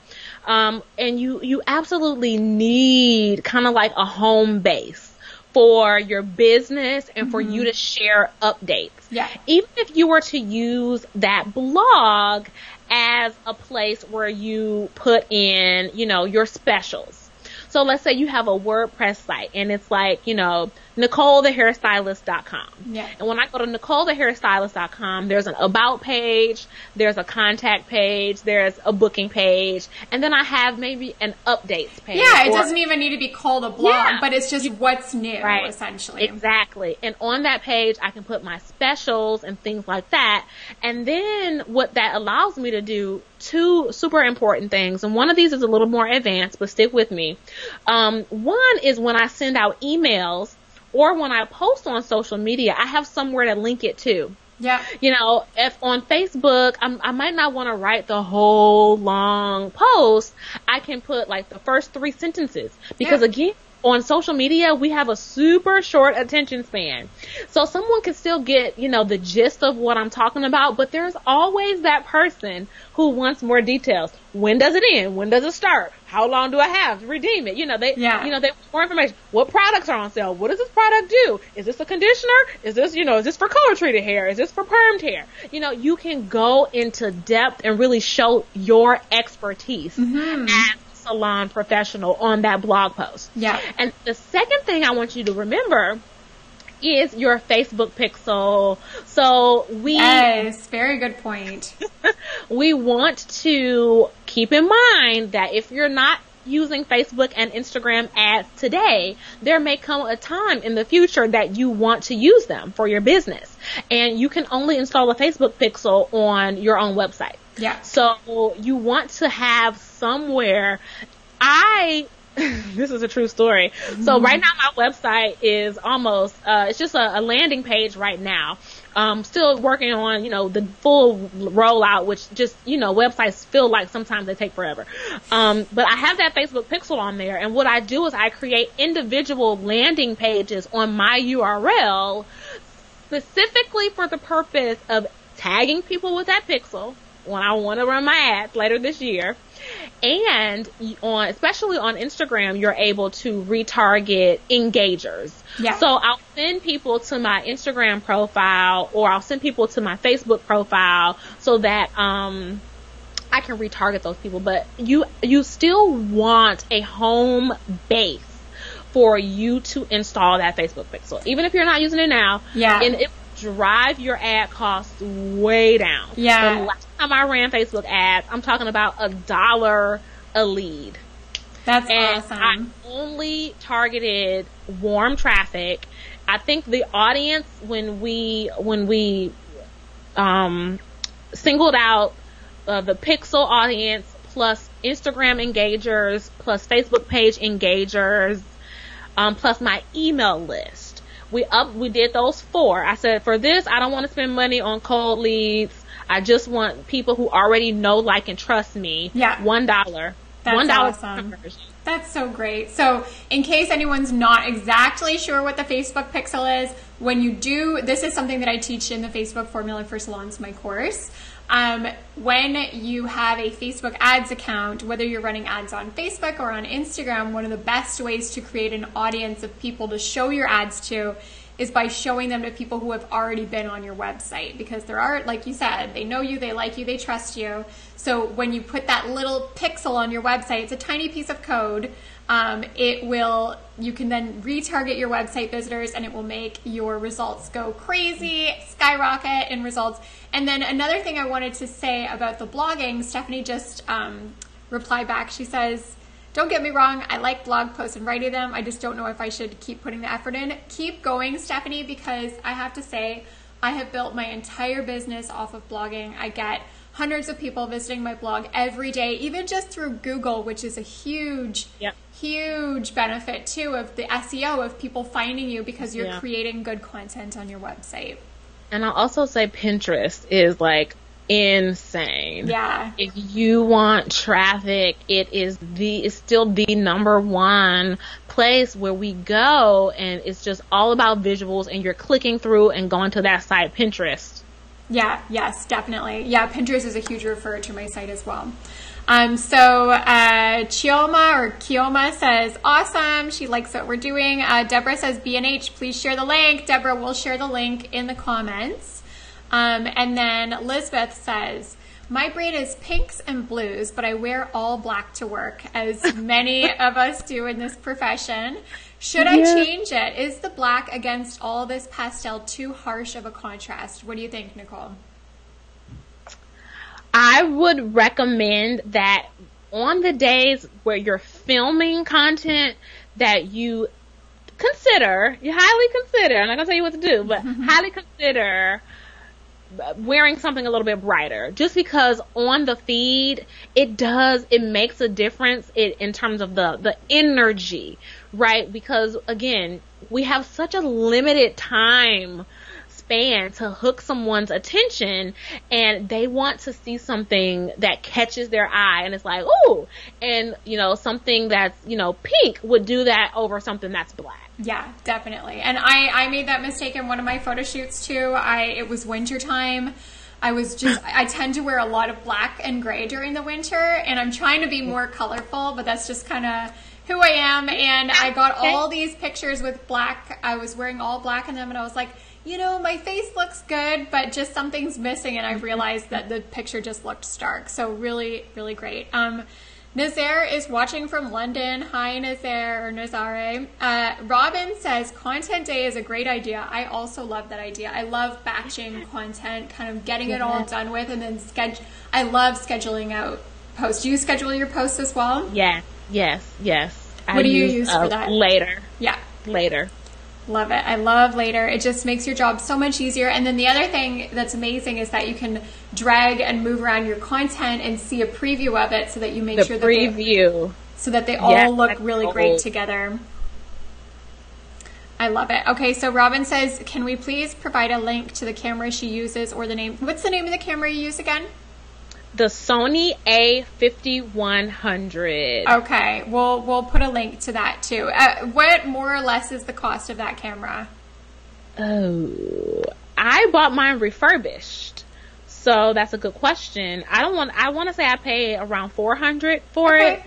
And you absolutely need kind of like a home base for your business and for you to share updates. Yeah. Even if you were to use that blog as a place where you put in, your specials. So let's say you have a WordPress site and it's like, NicoleTheHairstylist.com. Yeah. And when I go to NicoleTheHairstylist.com, there's an about page, there's a contact page, there's a booking page, and then I have maybe an updates page. Yeah, it doesn't even need to be called a blog, but it's just what's new, right, essentially. Exactly. And on that page, I can put my specials and things like that. And then what that allows me to do, 2 super important things, and one of these is a little more advanced, but stick with me. One is when I send out emails or when I post on social media, I have somewhere to link it to. Yeah. If on Facebook, I might not want to write the whole long post, I can put like the first 3 sentences, because again, on social media, we have a super short attention span. So someone can still get, the gist of what I'm talking about, but there's always that person who wants more details. When does it end? When does it start? How long do I have to redeem it? They want more information. What products are on sale? What does this product do? Is this a conditioner? Is this, is this for color treated hair? Is this for permed hair? You can go into depth and really show your expertise as salon professional on that blog post. Yeah. And the second thing I want you to remember is your Facebook pixel. So yes, very good point. We want to keep in mind that if you're not using Facebook and Instagram ads today, there may come a time in the future that you want to use them for your business. And you can only install a Facebook pixel on your own website. Yeah. So you want to have somewhere. This is a true story. So right now my website is almost, it's just a landing page right now. Still working on, the full rollout, which just, websites feel like sometimes they take forever. But I have that Facebook pixel on there. And what I do is I create individual landing pages on my URL specifically for the purpose of tagging people with that pixel when I want to run my ads later this year. And especially on Instagram, you're able to retarget engagers. Yeah. So I'll send people to my Instagram profile, or I'll send people to my Facebook profile, so that I can retarget those people, but you still want a home base for you to install that Facebook pixel, even if you're not using it now. Yeah. And it drive your ad costs way down. Yeah. The last time I ran Facebook ads, I'm talking about $1 a lead. That's and awesome. I only targeted warm traffic. I think the audience, when we singled out the pixel audience plus Instagram engagers plus Facebook page engagers, plus my email list. We did those 4. I said, for this, I don't want to spend money on cold leads. I just want people who already know, like, and trust me. Yeah. $1. That's $1 awesome. conversion. That's so great. So in case anyone's not exactly sure what the Facebook pixel is, when you do, this is something that I teach in the Facebook Formula for Salons, my course. When you have a Facebook ads account, whether you're running ads on Facebook or on Instagram, one of the best ways to create an audience of people to show your ads to is by showing them to people who have already been on your website, because there are, like you said, they know you, they like you, they trust you. So when you put that little pixel on your website, it's a tiny piece of code. You can then retarget your website visitors, and it will make your results go crazy, skyrocket in results. And then another thing I wanted to say about the blogging, Stephanie just replied back. She says, don't get me wrong, I like blog posts and writing them. I just don't know if I should keep putting the effort in. Keep going, Stephanie, because I have to say, I have built my entire business off of blogging. I get hundreds of people visiting my blog every day, even just through Google, which is a huge benefit too of the SEO of people finding you because you're creating good content on your website. And I'll also say Pinterest is like insane. Yeah. If you want traffic, it's still the number one place where we go, and it's just all about visuals, and you're clicking through and going to that site, Pinterest. Yeah, yes, definitely. Yeah, Pinterest is a huge referrer to my site as well. Chioma says, awesome. She likes what we're doing. Deborah says, B&H, please share the link. Deborah will share the link in the comments. And then Elizabeth says, my braid is pinks and blues, but I wear all black to work, as many of us do in this profession. Should I change it? Is the black against all this pastel too harsh of a contrast? What do you think, Nicole? I would recommend that on the days where you're filming content that you highly consider, I'm not going to tell you what to do, but highly consider wearing something a little bit brighter, just because on the feed it makes a difference in terms of the energy, right? Because again, we have such a limited time span to hook someone's attention, and they want to see something that catches their eye, and it's like, ooh, and something that's pink would do that over something that's black. Yeah, definitely. And I made that mistake in one of my photo shoots too. It was winter time. I tend to wear a lot of black and gray during the winter, and I'm trying to be more colorful, but that's just kind of who I am. And I got all these pictures with black. I was wearing all black in them, and I was like, my face looks good, but just something's missing. And I realized that the picture just looked stark. So really, really great. Nazaire is watching from London. Hi, Nazaire or Nazare. Robin says, content day is a great idea. I also love that idea. I love batching content, kind of getting it all done with, and then I love scheduling out posts. Do you schedule your posts as well? Yeah. Yes. What do you use for that? Later. Yeah. Later. Love it. I love Later. It just makes your job so much easier. And then the other thing that's amazing is that you can drag and move around your content and see a preview of it, so that you make sure that they all look really great together. I love it. Okay, so Robin says, can we please provide a link to the camera she uses, or the name? What's the name of the camera you use again? The Sony A5100. Okay, we'll put a link to that too. What more or less is the cost of that camera? Oh, I bought mine refurbished, so that's a good question. I want to say I paid around $400 for it.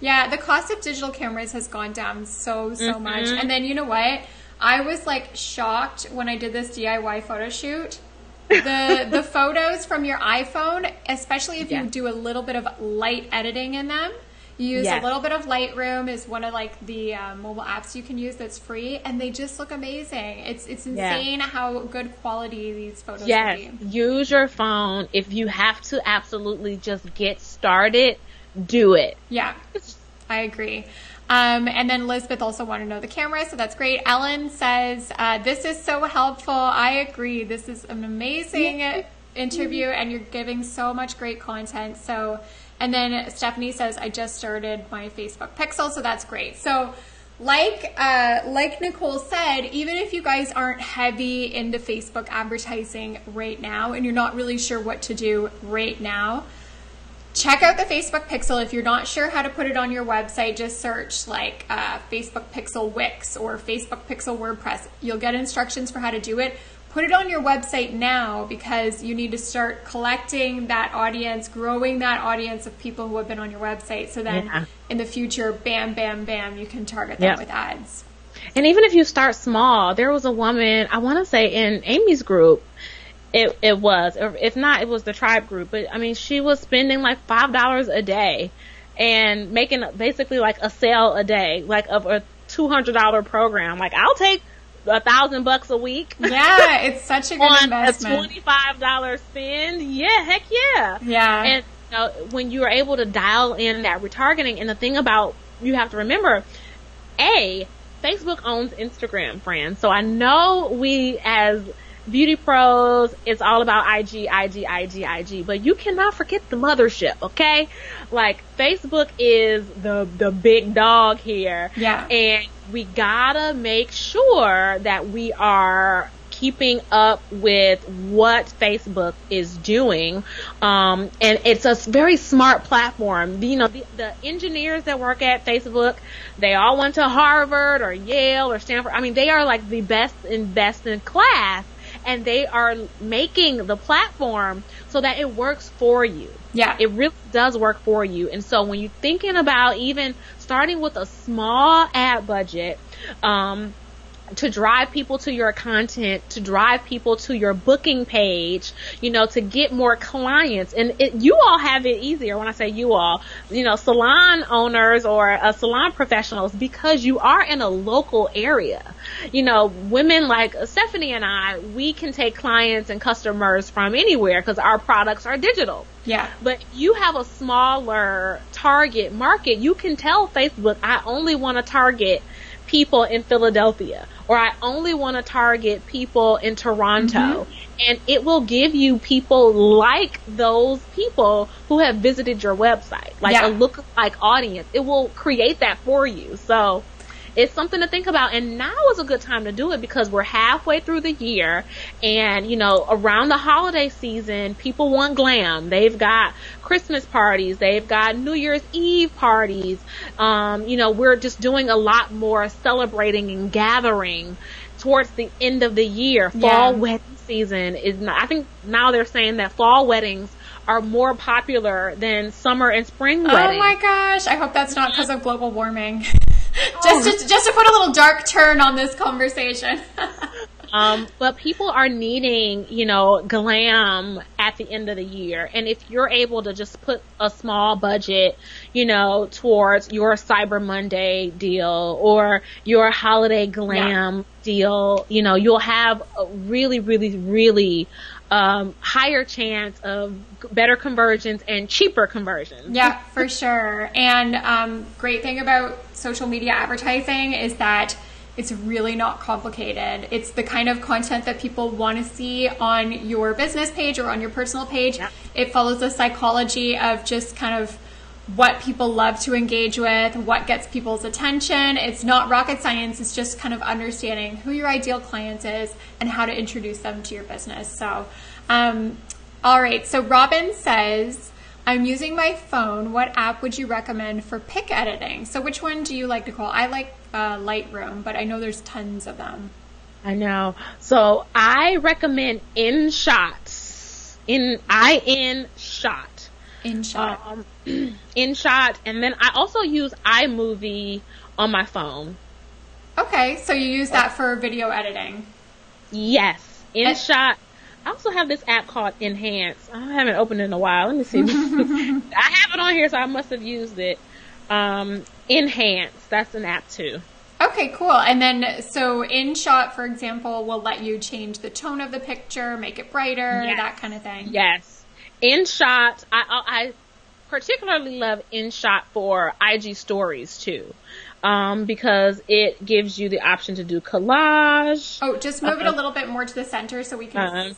Yeah, the cost of digital cameras has gone down so much. And then you know what? I was like shocked when I did this DIY photo shoot. The photos from your iPhone, especially if you do a little bit of light editing in them, you use a little bit of Lightroom is one of like the mobile apps you can use that's free, and they just look amazing. It's insane how good quality these photos can be. Use your phone. If you have to absolutely just get started, do it. Yeah, I agree. And then Elizabeth also wanted to know the camera, so that's great. Ellen says, this is so helpful. I agree. This is an amazing interview, and you're giving so much great content. So, and then Stephanie says, I just started my Facebook Pixel, so that's great. So like Nicole said, even if you guys aren't heavy into Facebook advertising right now, and you're not really sure what to do right now, check out the Facebook Pixel. If you're not sure how to put it on your website, just search like Facebook Pixel Wix or Facebook Pixel WordPress. You'll get instructions for how to do it. Put it on your website now, because you need to start collecting that audience, growing that audience of people who have been on your website. So then in the future, bam, bam, bam, you can target them with ads. And even if you start small, there was a woman, I want to say in Amy's group, it was, or if not, it was the tribe group. But I mean, she was spending like $5 a day and making basically like a sale a day, like of a $200 program. Like, I'll take $1,000 a week. Yeah, it's such a good on investment. A $25 spend. Yeah, heck yeah. Yeah. And when you are able to dial in that retargeting, and the thing about, you have to remember, Facebook owns Instagram, friends. So I know we as beauty pros, it's all about IG, but you cannot forget the mothership, okay? Like, Facebook is the big dog here. Yeah. And we gotta make sure that we are keeping up with what Facebook is doing. And it's a very smart platform. You know, the engineers that work at Facebook, they all went to Harvard or Yale or Stanford. I mean, they are like the best in class. And they are making the platform so that it works for you. Yeah. It really does work for you. And so when you're thinking about even starting with a small ad budget, to drive people to your content, to drive people to your booking page, to get more clients. And you all have it easier. When I say you all, salon owners or salon professionals, because you are in a local area. Women like Stephanie and I, we can take clients and customers from anywhere because our products are digital. Yeah. But you have a smaller target market. You can tell Facebook, I only want to target people in Philadelphia, or I only want to target people in Toronto. Mm-hmm. And it will give you people like those people who have visited your website, like a lookalike audience. It will create that for you. So it's something to think about. And now is a good time to do it because we're halfway through the year, and around the holiday season, people want glam. They've got Christmas parties, they've got New Year's Eve parties. We're just doing a lot more celebrating and gathering towards the end of the year. Fall wedding season is not, I think now they're saying that fall weddings are more popular than summer and spring weddings. Oh my gosh, I hope that's not because of global warming. Just to put a little dark turn on this conversation. But people are needing, glam at the end of the year. And if you're able to just put a small budget, towards your Cyber Monday deal or your holiday glam deal, you'll have a really, really, really higher chance of better conversions and cheaper conversions. Yeah, for sure. And great thing about social media advertising is that it's really not complicated. It's the kind of content that people want to see on your business page or on your personal page. Yeah. It follows the psychology of just kind of what people love to engage with, what gets people's attention. It's not rocket science. It's just kind of understanding who your ideal client is and how to introduce them to your business. So, all right. So Robin says, I'm using my phone. What app would you recommend for pic editing? So which one do you like, Nicole? I like Lightroom, but I know there's tons of them. I know. So I recommend InShot. InShot. InShot. InShot, and then I also use iMovie on my phone. Okay, so you use that for video editing. Yes, InShot. I also have this app called Enhance. I haven't opened it in a while. Let me see. I have it on here, so I must have used it. Enhance. That's an app too. Okay, cool. And then, so InShot, for example, will let you change the tone of the picture, make it brighter, Yes. that kind of thing. Yes. InShot, I particularly love InShot for IG stories too, because it gives you the option to do collage. Oh, just move it a little bit more to the center so we can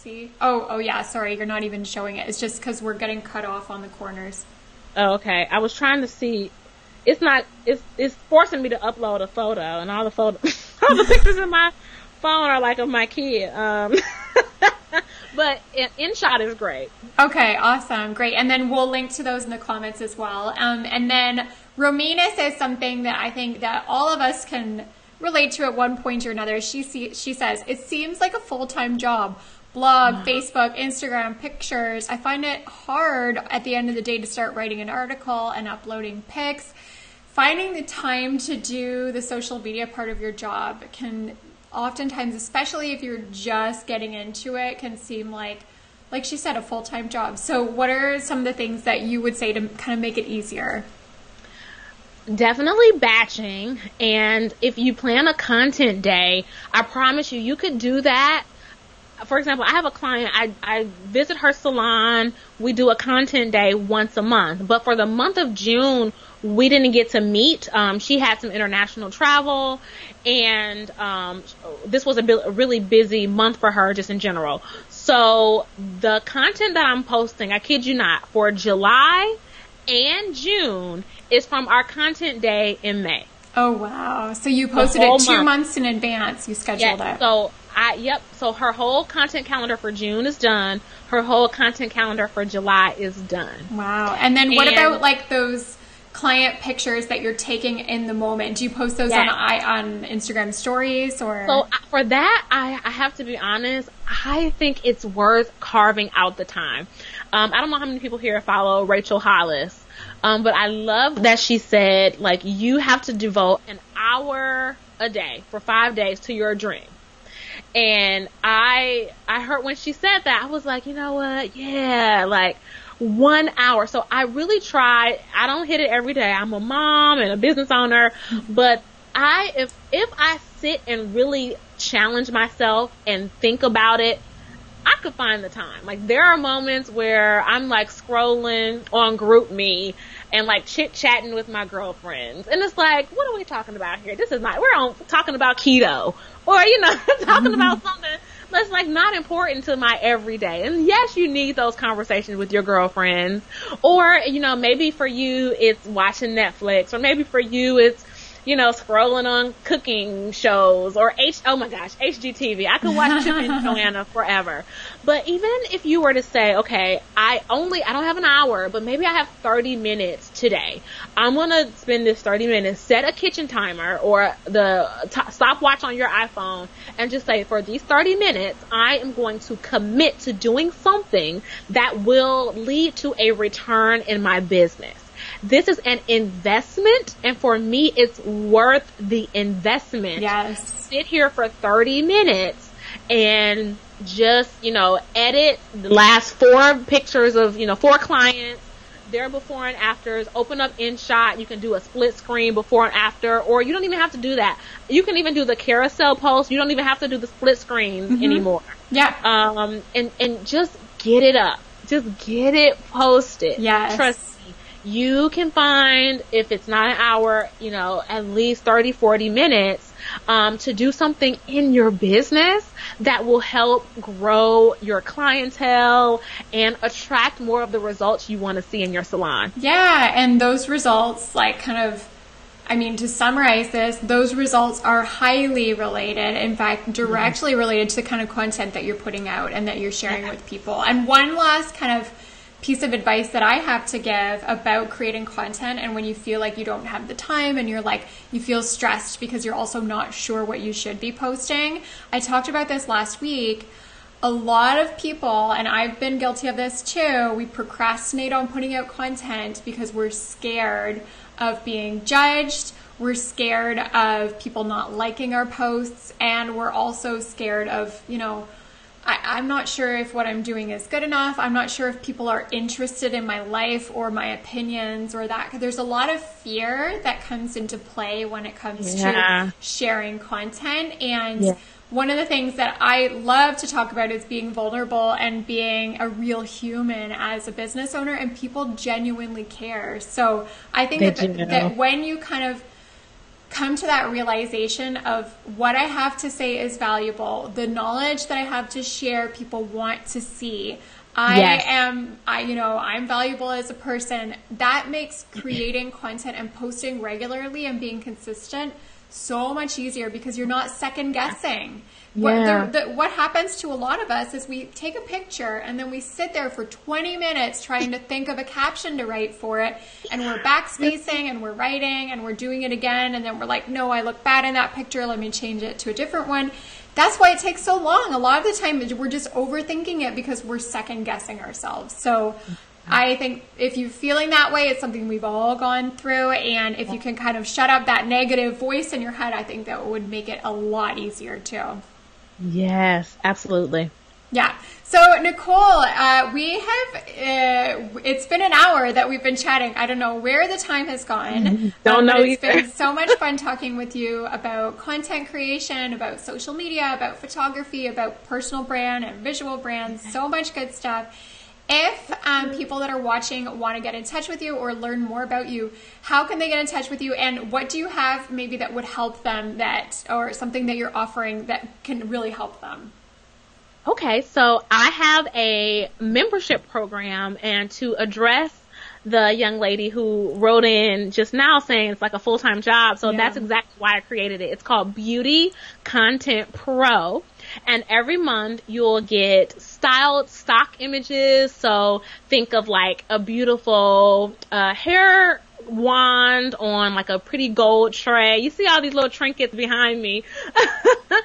see. Oh, yeah, sorry, you're not even showing it. It's just because we're getting cut off on the corners. Oh, okay. I was trying to see. It's forcing me to upload a photo, and all the pictures in my phone are like of my kid. But InShot is great. Okay, awesome. Great. And then we'll link to those in the comments as well. And then Romina says something that I think that all of us can relate to at one point or another. She says, it seems like a full-time job. Blog, Facebook, Instagram, pictures. I find it hard at the end of the day to start writing an article and uploading pics. Finding the time to do the social media part of your job can oftentimes, especially if you're just getting into it, can seem like she said, a full-time job. So what are some of the things that you would say to kind of make it easier? Definitely batching. And if you plan a content day, I promise you could do that. For example, I have a client, I visit her salon, we do a content day once a month, but for the month of June, we didn't get to meet. She had some international travel, and this was a really busy month for her just in general. So the content that I'm posting, I kid you not, for July and June is from our content day in May. Oh, wow. So you posted it 2 months in advance. You scheduled it. So her whole content calendar for June is done. Her whole content calendar for July is done. Wow. And then what about like those client pictures that you're taking in the moment? Do you post those on Instagram stories or? So for that, I have to be honest. I think it's worth carving out the time. I don't know how many people here follow Rachel Hollis. But I love that she said, like, you have to devote an hour a day for 5 days to your dream. And I heard when she said that, I was like, you know what? Yeah, like 1 hour. So I really try. I don't hit it every day. I'm a mom and a business owner, but if I sit and really challenge myself and think about it, I could find the time. Like, there are moments where I'm like scrolling on GroupMe and like chit-chatting with my girlfriends. And it's like, what are we talking about here? We're talking about keto or, talking about something that's like not important to my everyday. And yes, you need those conversations with your girlfriends, or, maybe for you it's watching Netflix, or maybe for you it's, scrolling on cooking shows or HGTV. I could watch Chip and Joanna forever. But even if you were to say, okay, I don't have an hour, but maybe I have 30 minutes today. I'm going to spend this 30 minutes, set a kitchen timer or the stopwatch on your iPhone, and just say, for these 30 minutes, I am going to commit to doing something that will lead to a return in my business. This is an investment, and for me, it's worth the investment. Yes. Sit here for 30 minutes and just, edit the last 4 pictures of, 4 clients, their before and afters. Open up InShot. You can do a split screen before and after, or you don't even have to do that. You can even do the carousel post. You don't even have to do the split screens anymore. Yeah. And just get it up. Just get it posted. Yes. Trust me. You can find, if it's not an hour, at least 30, 40 minutes to do something in your business that will help grow your clientele and attract more of the results you want to see in your salon. Yeah, and those results, to summarize this, those results are highly related, in fact, directly related to the kind of content that you're putting out and that you're sharing with people. And one last kind of piece of advice that I have to give about creating content, and when you feel like you don't have the time and you feel stressed because you're also not sure what you should be posting. I talked about this last week. A lot of people, and I've been guilty of this too, we procrastinate on putting out content because we're scared of being judged. We're scared of people not liking our posts, and we're also scared of, I'm not sure if what I'm doing is good enough. I'm not sure if people are interested in my life or my opinions or that. There's a lot of fear that comes into play when it comes to sharing content. And one of the things that I love to talk about is being vulnerable and being a real human as a business owner, and people genuinely care. So I think that when you kind of come to that realization of what I have to say is valuable, the knowledge that I have to share, people want to see. I'm valuable as a person. That makes creating content and posting regularly and being consistent so much easier, because you're not second guessing. What happens to a lot of us is we take a picture and then we sit there for 20 minutes trying to think of a caption to write for it, and we're backspacing and we're writing and we're doing it again, and then we're like, no, I look bad in that picture, let me change it to a different one. That's why it takes so long. A lot of the time we're just overthinking it because we're second guessing ourselves. So I think if you're feeling that way, it's something we've all gone through. And if you can kind of shut up that negative voice in your head, I think that would make it a lot easier too. Yes, absolutely. Yeah. So Nicole, it's been an hour that we've been chatting. I don't know where the time has gone. Don't know It's been so much fun talking with you about content creation, about social media, about photography, about personal brand and visual brands, so much good stuff. If people that are watching want to get in touch with you or learn more about you, how can they get in touch with you? And what do you have maybe that would help them, or something that you're offering that can really help them? Okay, so I have a membership program, and to address the young lady who wrote in just now saying it's like a full-time job, so that's exactly why I created it. It's called Beauty Content Pro. And every month you'll get styled stock images. So think of like a beautiful hair wand on like a pretty gold tray. You see all these little trinkets behind me.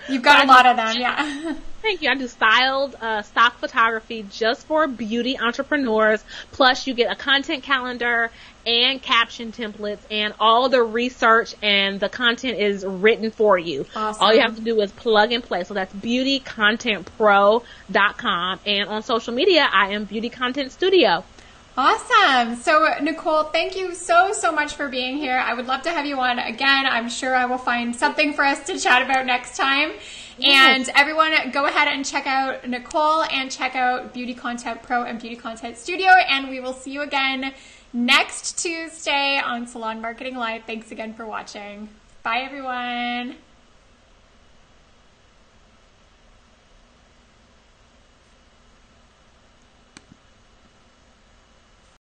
You've got a lot of them, yeah. Thank you. I do styled stock photography just for beauty entrepreneurs. Plus you get a content calendar and caption templates, and all the research and the content is written for you. Awesome. All you have to do is plug and play. So that's beautycontentpro.com. And on social media, I am Beauty Content Studio. Awesome. So Nicole, thank you so much for being here. I would love to have you on again. I'm sure I will find something for us to chat about next time. Yes. And everyone, go ahead and check out Nicole and check out Beauty Content Pro and Beauty Content Studio. And we will see you again next Tuesday on Salon Marketing Live. Thanks again for watching. Bye, everyone.